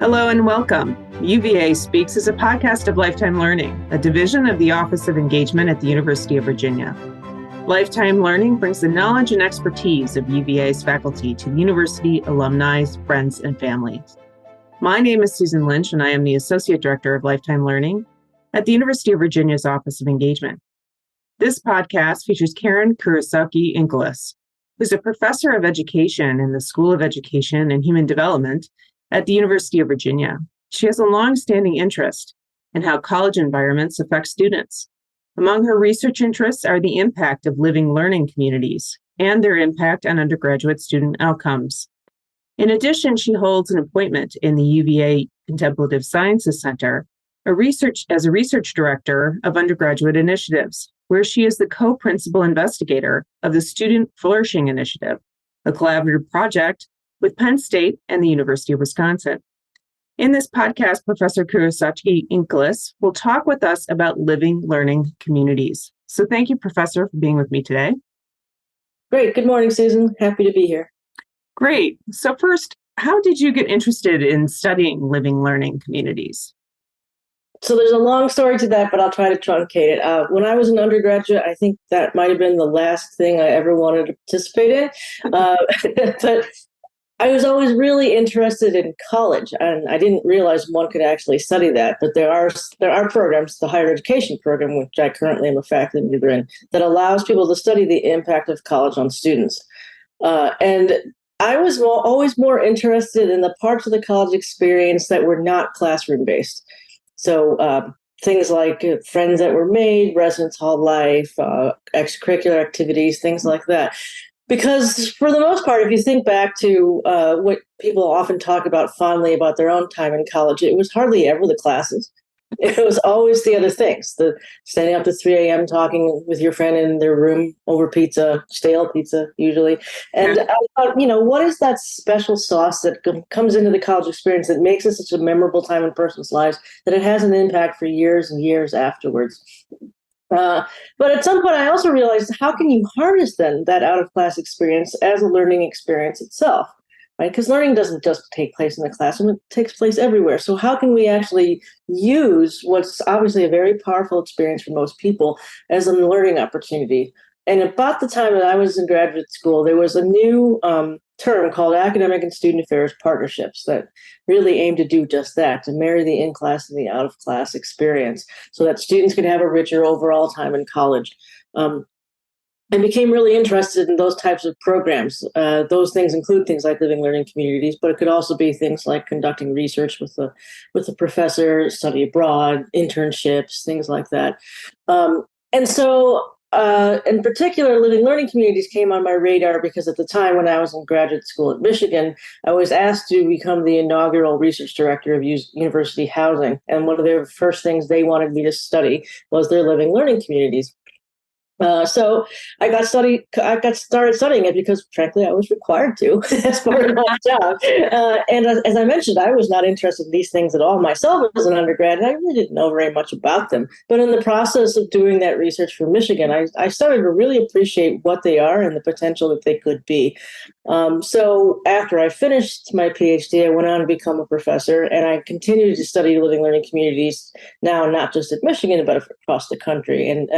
Hello and welcome. UVA Speaks is a podcast of Lifetime Learning, a division of the Office of Engagement at the University of Virginia. Lifetime Learning brings the knowledge and expertise of UVA's faculty to university alumni, friends, and families. My name is Susan Lynch, and I am the Associate Director of Lifetime Learning at the University of Virginia's Office of Engagement. This podcast features Karen Kurotsuchi Inkelas, who's a professor of education in the School of Education and Human Development at the University of Virginia. She has a longstanding interest in how college environments affect students. Among her research interests are the impact of living learning communities and their impact on undergraduate student outcomes. In addition, she holds an appointment in the UVA Contemplative Sciences Center as a research director of undergraduate initiatives, where she is the co-principal investigator of the Student Flourishing Initiative, a collaborative project with Penn State and the University of Wisconsin. In this podcast, Professor Kurotsuchi Inkelas will talk with us about living learning communities. So thank you, Professor, for being with me today. Great. Good morning, Susan. Happy to be here. Great. So first, how did you get interested in studying living learning communities? So there's a long story to that, but I'll try to truncate it. When I was an undergraduate, I think that might have been the last thing I ever wanted to participate in. But I was always really interested in college, and I didn't realize one could actually study that. But there are programs, the higher education program, which I currently am a faculty member in, that allows people to study the impact of college on students. And I was always more interested in the parts of the college experience that were not classroom-based. So things like friends that were made, residence hall life, extracurricular activities, things like that. Because for the most part, if you think back to what people often talk about fondly about their own time in college, it was hardly ever the classes. It was always the other things, the standing up to 3 a.m. talking with your friend in their room over pizza, stale pizza usually. And I thought, what is that special sauce that comes into the college experience that makes it such a memorable time in a person's lives that it has an impact for years and years afterwards? But at some point, I also realized, how can you harness then that out-of-class experience as a learning experience itself, right? Because learning doesn't just take place in the classroom, it takes place everywhere. So how can we actually use what's obviously a very powerful experience for most people as a learning opportunity? And about the time that I was in graduate school, there was a new term called academic and student affairs partnerships that really aim to do just that, to marry the in-class and the out-of-class experience so that students could have a richer overall time in college. I became really interested in those types of programs. Those things include things like living learning communities, but it could also be things like conducting research with a professor, study abroad, internships, things like that. And so in particular, living learning communities came on my radar because at the time when I was in graduate school at Michigan, I was asked to become the inaugural research director of university housing. And one of the first things they wanted me to study was their living learning communities. So I got started studying it because, frankly, I was required to as part of my job. And as I mentioned, I was not interested in these things at all myself as an undergrad, and I really didn't know very much about them. But in the process of doing that research for Michigan, I started to really appreciate what they are and the potential that they could be. So after I finished my PhD, I went on to become a professor, and I continued to study living learning communities now, not just at Michigan, but across the country. And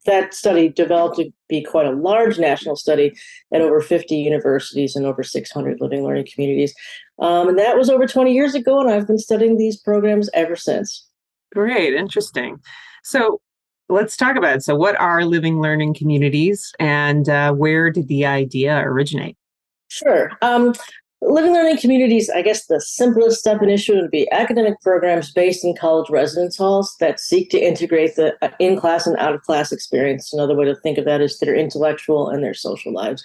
that study developed to be quite a large national study at over 50 universities and over 600 living learning communities. And that was over 20 years ago, and I've been studying these programs ever since. Great, interesting. So let's talk about it. So what are living learning communities, and where did the idea originate? Sure. Living learning communities, I guess the simplest definition would be academic programs based in college residence halls that seek to integrate the in-class and out-of-class experience. Another way to think of that is their intellectual and their social lives.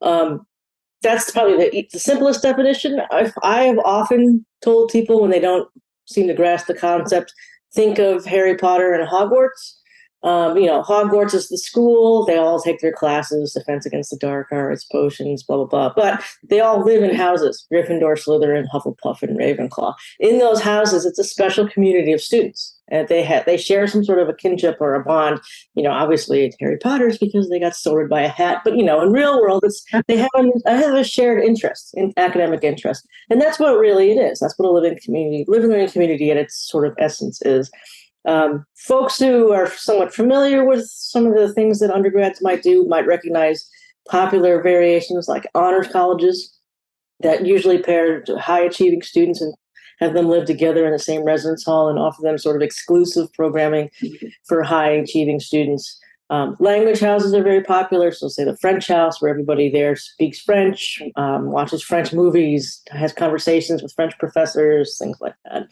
That's probably the simplest definition. I have often told people when they don't seem to grasp the concept, think of Harry Potter and Hogwarts. Hogwarts is the school. They all take their classes, Defense Against the Dark Arts, potions, blah, blah, blah. But they all live in houses, Gryffindor, Slytherin, Hufflepuff, and Ravenclaw. In those houses, it's a special community of students. And they share some sort of a kinship or a bond. Obviously it's Harry Potter's because they got sorted by a hat, but in real world, they have a shared interest, in academic interest, and that's what really it is. That's what a living learning community at its sort of essence is. Folks who are somewhat familiar with some of the things that undergrads might do might recognize popular variations like honors colleges that usually pair high achieving students and have them live together in the same residence hall and offer them sort of exclusive programming for high achieving students. Language houses are very popular. So say the French house, where everybody there speaks French, watches French movies, has conversations with French professors, things like that.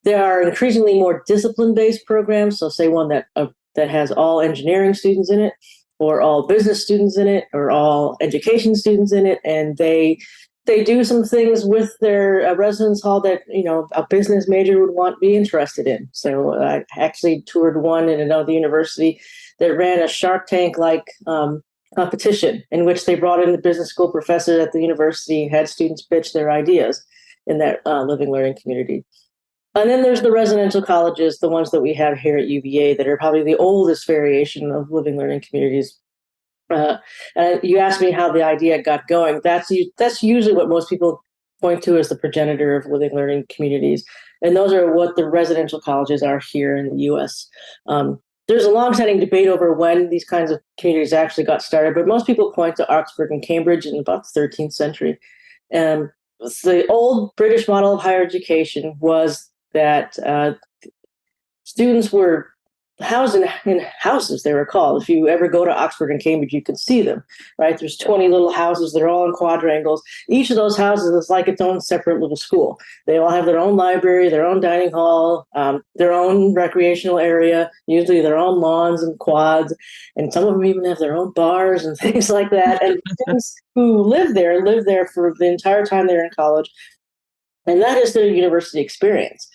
There are increasingly more discipline-based programs. So say one that has all engineering students in it, or all business students in it, or all education students in it, and they do some things with their residence hall that a business major would be interested in. So I actually toured one in another university that ran a Shark Tank-like competition in which they brought in the business school professor at the university, had students pitch their ideas in that living learning community. And then there's the residential colleges, the ones that we have here at UVA that are probably the oldest variation of living learning communities. You asked me how the idea got going. That's usually what most people point to as the progenitor of living learning communities. And those are what the residential colleges are here in the US. There's a long-standing debate over when these kinds of communities actually got started, but most people point to Oxford and Cambridge in about the 13th century. And the old British model of higher education was that students were housed in houses, they were called. If you ever go to Oxford and Cambridge, you can see them, right? There's 20 little houses. They're all in quadrangles. Each of those houses is like its own separate little school. They all have their own library, their own dining hall, their own recreational area, usually their own lawns and quads. And some of them even have their own bars and things like that. And students who live there for the entire time they're in college. And that is their university experience.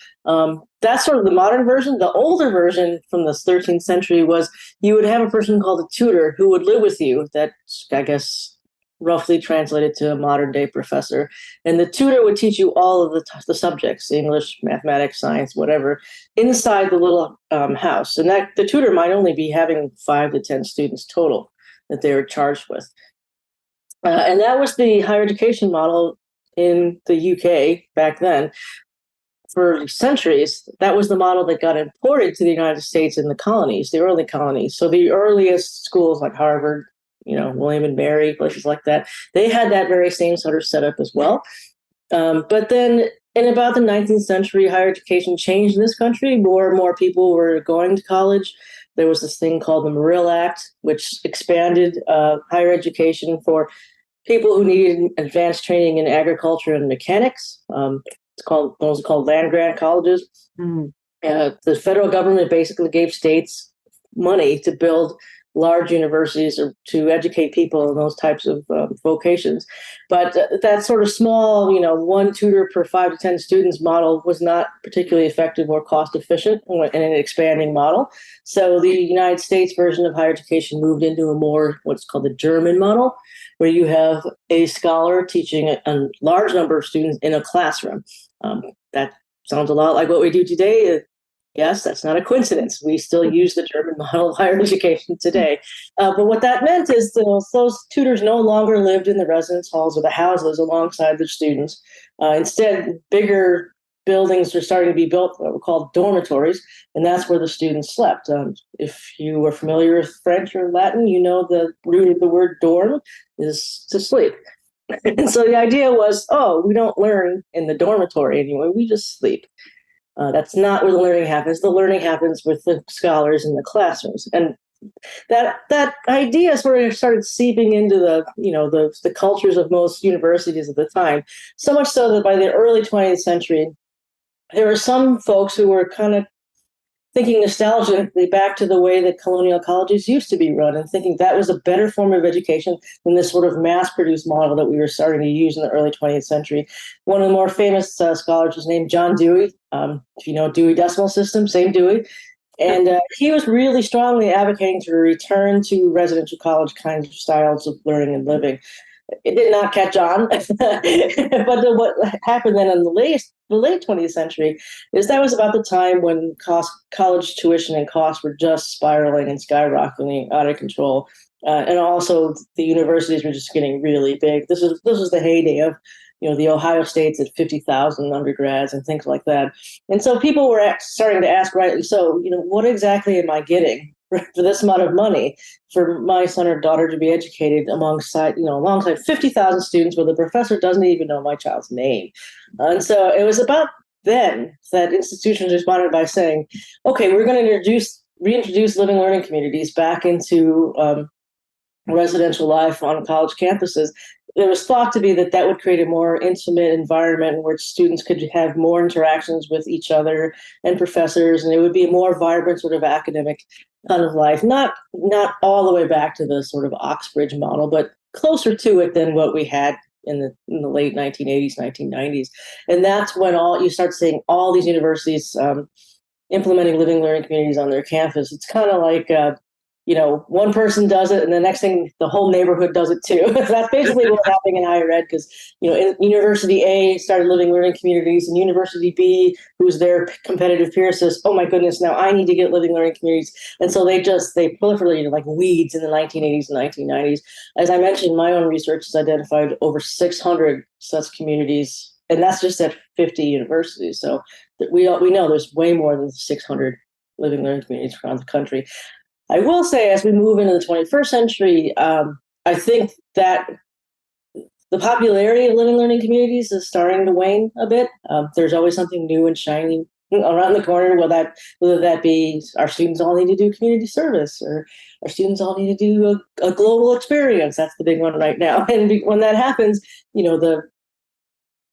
That's sort of the modern version. The older version from the 13th century was you would have a person called a tutor who would live with you. That's, I guess, roughly translated to a modern day professor. And the tutor would teach you all of the subjects, English, mathematics, science, whatever, inside the little house. And that the tutor might only be having 5 to 10 students total that they were charged with. And that was the higher education model in the UK back then. For centuries, that was the model that got imported to the United States in the colonies, the early colonies. So the earliest schools like Harvard, William and Mary, places like that, they had that very same sort of setup as well. But then in about the 19th century, higher education changed in this country. More and more people were going to college. There was this thing called the Morrill Act, which expanded higher education for people who needed advanced training in agriculture and mechanics. Those are called land-grant colleges. The federal government basically gave states money to build large universities or to educate people in those types of vocations. But that sort of small, one tutor per 5 to 10 students model was not particularly effective or cost efficient in an expanding model. So the United States version of higher education moved into a more what's called the German model, where you have a scholar teaching a large number of students in a classroom. That sounds a lot like what we do today. Yes, that's not a coincidence. We still use the German model of higher education today. But what that meant is those tutors no longer lived in the residence halls or the houses alongside the students. Instead, bigger buildings were starting to be built that were called dormitories, and that's where the students slept. If you were familiar with French or Latin, the root of the word dorm is to sleep. And so the idea was, we don't learn in the dormitory anymore, we just sleep. That's not where the learning happens. The learning happens with the scholars in the classrooms. And that idea sort of started seeping into the cultures of most universities at the time, so much so that by the early 20th century, there were some folks who were kind of thinking nostalgically back to the way that colonial colleges used to be run and thinking that was a better form of education than this sort of mass-produced model that we were starting to use in the early 20th century. One of the more famous scholars was named John Dewey. If you know Dewey Decimal System, same Dewey. And he was really strongly advocating to return to residential college kinds of styles of learning and living. It did not catch on. But what happened then in the late 20th century is that was about the time when college tuition and costs were just spiraling and skyrocketing out of control. And also the universities were just getting really big. This was the heyday of, the Ohio States at 50,000 undergrads and things like that. And so people were starting to ask, rightly so, what exactly am I getting for this amount of money for my son or daughter to be educated alongside 50,000 students where the professor doesn't even know my child's name. And so it was about then that institutions responded by saying, okay, we're going to reintroduce living learning communities back into residential life on college campuses. There was thought to be that would create a more intimate environment in which students could have more interactions with each other and professors, and it would be a more vibrant sort of academic kind of life. Not all the way back to the sort of Oxbridge model, but closer to it than what we had in the late 1980s, 1990s. And that's when you start seeing all these universities implementing living learning communities on their campus. It's kind of like one person does it, and the next thing, the whole neighborhood does it too. That's basically what's happening in higher ed, because University A started living learning communities, and University B, who's their competitive peer, says, "Oh my goodness, now I need to get living learning communities." And so they proliferated like weeds in the 1980s and 1990s. As I mentioned, my own research has identified over 600 such communities, and that's just at 50 universities. So we know there's way more than 600 living learning communities around the country. I will say, as we move into the 21st century, I think that the popularity of living learning communities is starting to wane a bit. There's always something new and shiny around the corner, whether that be our students all need to do community service, or our students all need to do a global experience. That's the big one right now. And when that happens, the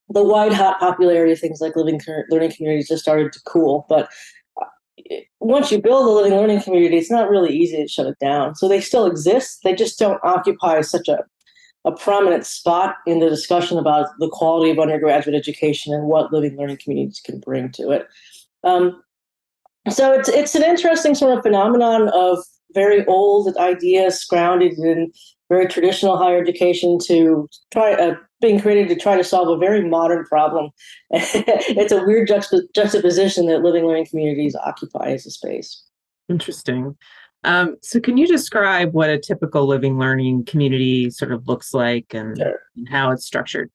wide hot popularity of things like living learning communities just started to cool. But once you build a living learning community, it's not really easy to shut it down. So they still exist. They just don't occupy such a prominent spot in the discussion about the quality of undergraduate education and what living learning communities can bring to it. So it's an interesting sort of phenomenon of very old ideas grounded in very traditional higher education to being created to try to solve a very modern problem. It's a weird juxtaposition that living learning communities occupy as a space. Interesting. So can you describe what a typical living learning community sort of looks like and, Sure. and how it's structured?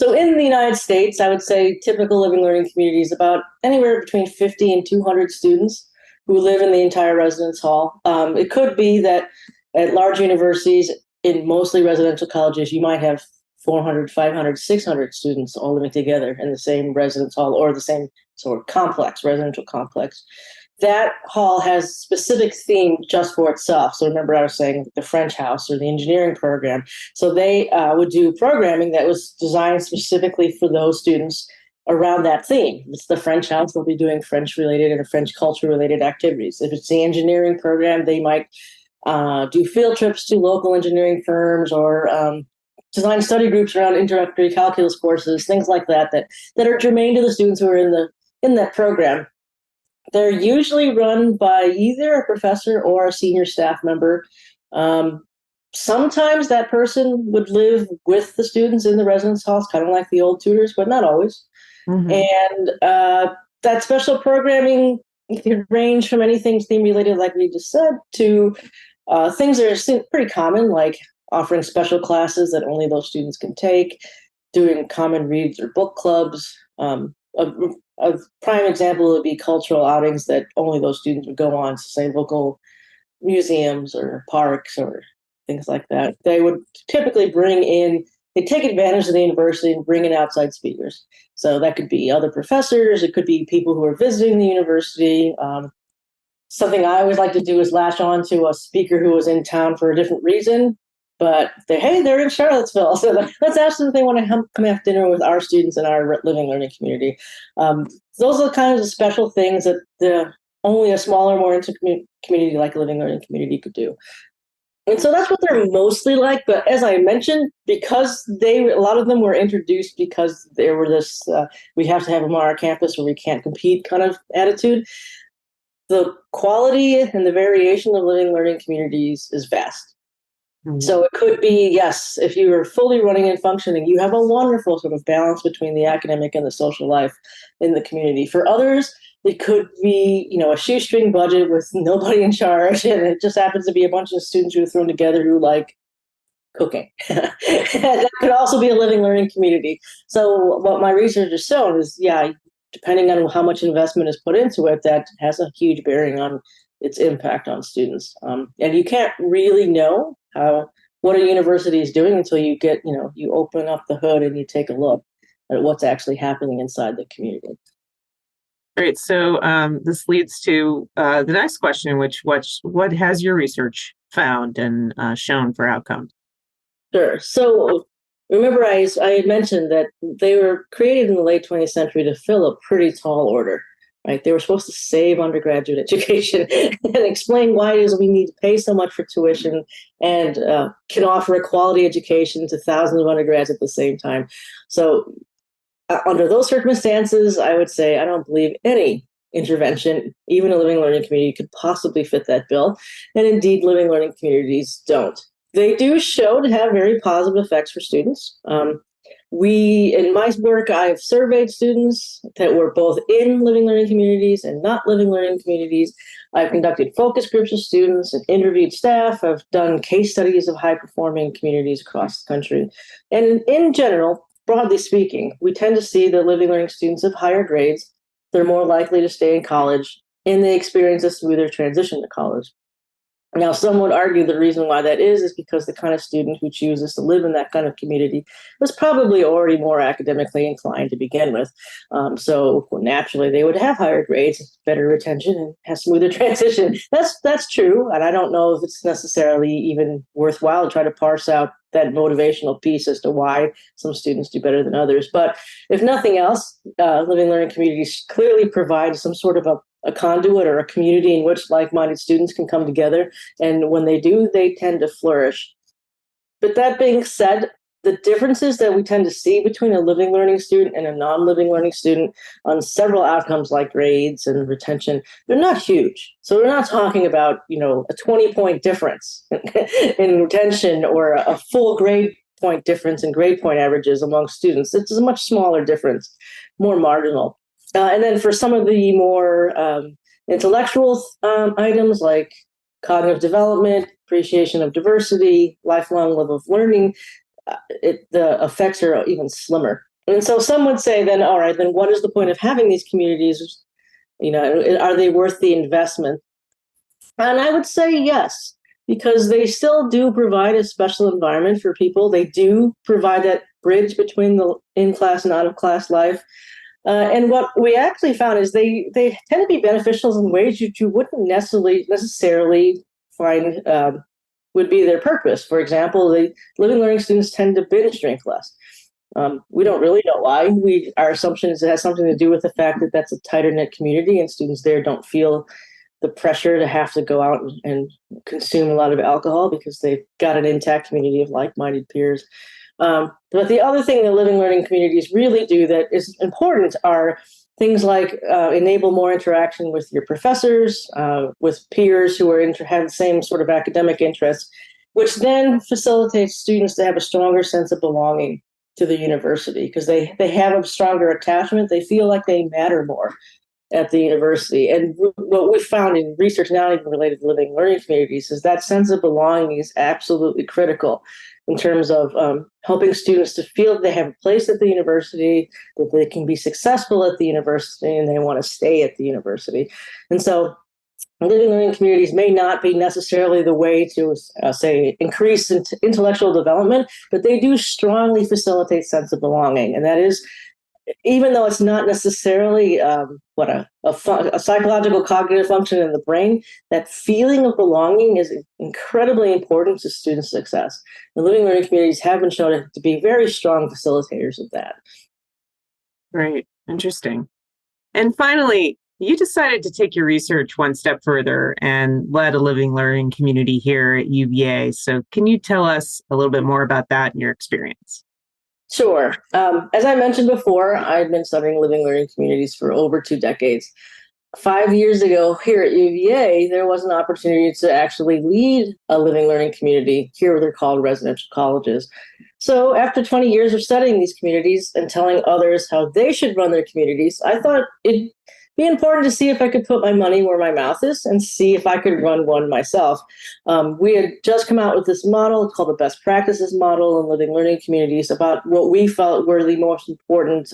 So in the United States, I would say typical living learning community is about anywhere between 50 and 200 students who live in the entire residence hall. It could be that at large universities, in mostly residential colleges, you might have 400, 500, 600 students all living together in the same residence hall or the same sort of residential complex. That hall has specific theme just for itself. So remember I was saying the French house or the engineering program. So they would do programming that was designed specifically for those students around that theme. If it's the French house, they'll be doing French-related and French culture-related activities. If it's the engineering program, they might do field trips to local engineering firms or design study groups around introductory calculus courses, things like that are germane to the students who are in that program. They're usually run by either a professor or a senior staff member. Sometimes that person would live with the students in the residence halls, kind of like the old tutors, but not always. Mm-hmm. And that special programming can range from anything theme-related, like we just said, to things that are pretty common, like offering special classes that only those students can take, doing common reads or book clubs. A prime example would be cultural outings that only those students would go on, so say local museums or parks or things like that. They would typically they take advantage of the university and bring in outside speakers. So that could be other professors, it could be people who are visiting the university. Something I always like to do is latch on to a speaker who was in town for a different reason, but they're in Charlottesville, so let's ask them if they want to come have dinner with our students in our living learning community. Those are the kinds of special things that only a smaller, more intimate community like a living learning community could do. And so that's what they're mostly like. But as I mentioned, because a lot of them were introduced because there were this we have to have them on our campus or we can't compete kind of attitude. The quality and the variation of living learning communities is vast. So it could be, yes, if you are fully running and functioning, you have a wonderful sort of balance between the academic and the social life in the community. For others, it could be, a shoestring budget with nobody in charge, and it just happens to be a bunch of students who are thrown together who like cooking. That could also be a living learning community. So what my research has shown is, depending on how much investment is put into it, that has a huge bearing on its impact on students. And you can't really know what a university is doing until you get, you open up the hood and you take a look at what's actually happening inside the community. Great. So this leads to the next question, which what has your research found and shown for outcomes? Sure. So remember, I had mentioned that they were created in the late 20th century to fill a pretty tall order, right? They were supposed to save undergraduate education and explain why it is we need to pay so much for tuition and can offer a quality education to thousands of undergrads at the same time. So under those circumstances, I would say I don't believe any intervention, even a living learning community, could possibly fit that bill. And indeed, living learning communities don't. They do show to have very positive effects for students. In my work, I've surveyed students that were both in living learning communities and not living learning communities. I've conducted focus groups of students and interviewed staff. I've done case studies of high-performing communities across the country. And in general, broadly speaking, we tend to see that living learning students have higher grades. They're more likely to stay in college, and they experience a smoother transition to college. Now, some would argue the reason why that is because the kind of student who chooses to live in that kind of community was probably already more academically inclined to begin with. So naturally, they would have higher grades, better retention, and have smoother transition. That's true, and I don't know if it's necessarily even worthwhile to try to parse out that motivational piece as to why some students do better than others. But if nothing else, living learning communities clearly provide some sort of a conduit or a community in which like-minded students can come together. And when they do, they tend to flourish. But that being said, the differences that we tend to see between a living learning student and a non-living learning student on several outcomes like grades and retention, they're not huge. So we're not talking about, a 20-point difference in retention or a full grade point difference in grade point averages among students. It's a much smaller difference, more marginal. And then for some of the more intellectual items like cognitive development, appreciation of diversity, lifelong love of learning, the effects are even slimmer. And so some would say then, all right, then what is the point of having these communities? Are they worth the investment? And I would say yes, because they still do provide a special environment for people. They do provide that bridge between the in-class and out-of-class life. And what we actually found is they tend to be beneficial in ways you wouldn't necessarily find would be their purpose. For example, the living learning students tend to binge drink less. We don't really know why. Our assumption is it has something to do with the fact that that's a tighter knit community and students there don't feel the pressure to have to go out and consume a lot of alcohol because they've got an intact community of like-minded peers. But the other thing that living learning communities really do that is important are things like enable more interaction with your professors, with peers who have the same sort of academic interests, which then facilitates students to have a stronger sense of belonging to the university because they have a stronger attachment. They feel like they matter more at the university. And what we found in research, not even related to living learning communities, is that sense of belonging is absolutely critical in terms of helping students to feel that they have a place at the university, that they can be successful at the university, and they want to stay at the university. And so living learning communities may not be necessarily the way to, say, increase intellectual development, but they do strongly facilitate sense of belonging. And that is, even though it's not necessarily a psychological cognitive function in the brain, that feeling of belonging is incredibly important to student success. The living learning communities have been shown to be very strong facilitators of that. Right. Interesting. And finally, you decided to take your research one step further and led a living learning community here at UVA. So can you tell us a little bit more about that and your experience? Sure. As I mentioned before, I've been studying living learning communities for over 2 decades. 5 years ago here at UVA, there was an opportunity to actually lead a living learning community. Here they're called residential colleges. So after 20 years of studying these communities and telling others how they should run their communities, I thought it'd be important to see if I could put my money where my mouth is and see if I could run one myself. We had just come out with this model called the best practices model in living learning communities about what we felt were the most important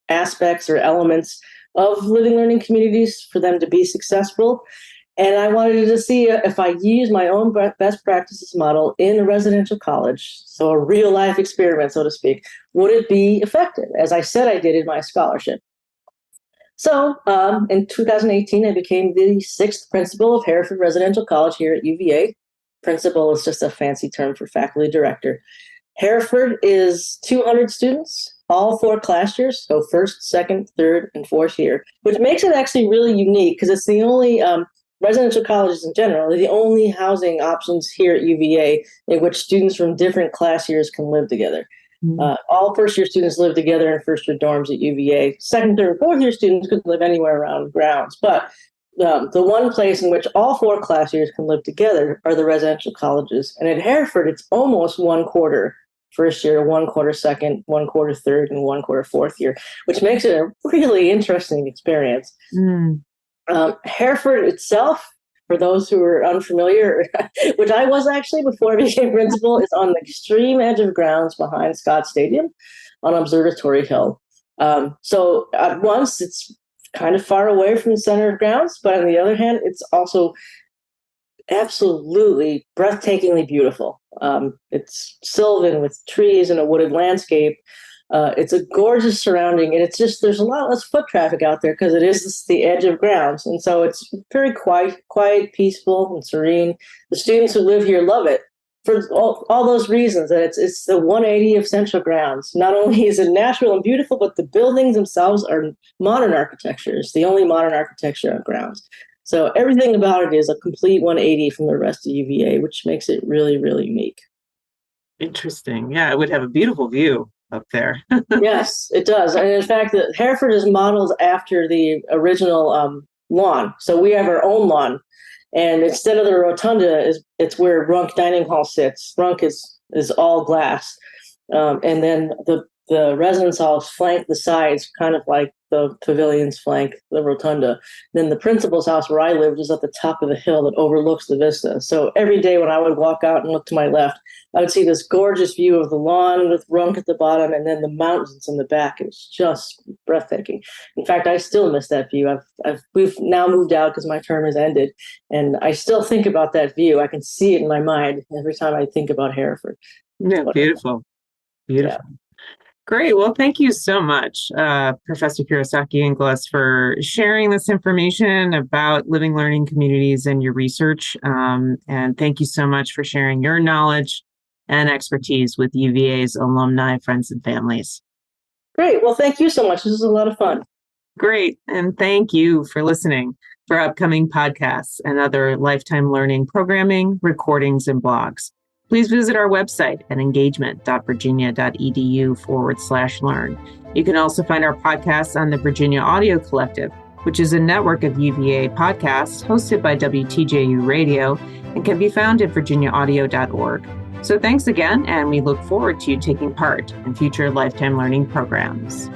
aspects or elements of living learning communities for them to be successful. And I wanted to see if I use my own best practices model in a residential college, so a real life experiment, so to speak, would it be effective, as I said I did in my scholarship. So in 2018, I became the 6th principal of Hereford Residential College here at UVA. Principal is just a fancy term for faculty director. Hereford is 200 students, all 4 class years, so 1st, 2nd, 3rd, and 4th year, which makes it actually really unique because it's the only residential colleges in general are the only housing options here at UVA in which students from different class years can live together. All first-year students live together in first-year dorms at UVA. Second, third, and fourth-year students could live anywhere around grounds. But the one place in which all 4 class years can live together are the residential colleges. And at Hereford, it's almost 1/4 first year, 1/4 second, 1/4 third, and 1/4 fourth year, which makes it a really interesting experience. Hereford itself, for those who are unfamiliar, which I was actually before I became principal, is on the extreme edge of grounds behind Scott Stadium on Observatory Hill. So at once, it's kind of far away from the center of grounds, but on the other hand, it's also absolutely breathtakingly beautiful. It's sylvan with trees and a wooded landscape. It's a gorgeous surrounding, and it's just, there's a lot less foot traffic out there because it is the edge of grounds. And so it's very quiet, peaceful, and serene. The students who live here love it for all those reasons. And it's the 180 of central grounds. Not only is it natural and beautiful, but the buildings themselves are modern architecture. It's the only modern architecture on grounds. So everything about it is a complete 180 from the rest of UVA, which makes it really, really unique. Interesting. Yeah, it would have a beautiful view up there. Yes, it does. And in fact, Hereford is modeled after the original lawn. So we have our own lawn. And instead of the rotunda, it's where Runk Dining Hall sits. Runk is all glass. And then the residence halls flank the sides, kind of like the pavilions flank the rotunda. Then the principal's house where I lived is at the top of the hill that overlooks the vista. So every day when I would walk out and look to my left, I would see this gorgeous view of the lawn with Runk at the bottom and then the mountains in the back. It's just breathtaking. In fact, I still miss that view. We've now moved out because my term has ended, and I still think about that view. I can see it in my mind every time I think about Hereford. Yeah, beautiful. Beautiful. Yeah. Great. Well, thank you so much, Professor Kurotsuchi Inkelas, for sharing this information about living learning communities and your research. And thank you so much for sharing your knowledge and expertise with UVA's alumni, friends, and families. Great. Well, thank you so much. This was a lot of fun. Great. And thank you for listening. For upcoming podcasts and other lifetime learning programming, recordings, and blogs, please visit our website at engagement.virginia.edu/learn. You can also find our podcasts on the Virginia Audio Collective, which is a network of UVA podcasts hosted by WTJU Radio and can be found at virginiaaudio.org. So thanks again, and we look forward to you taking part in future lifetime learning programs.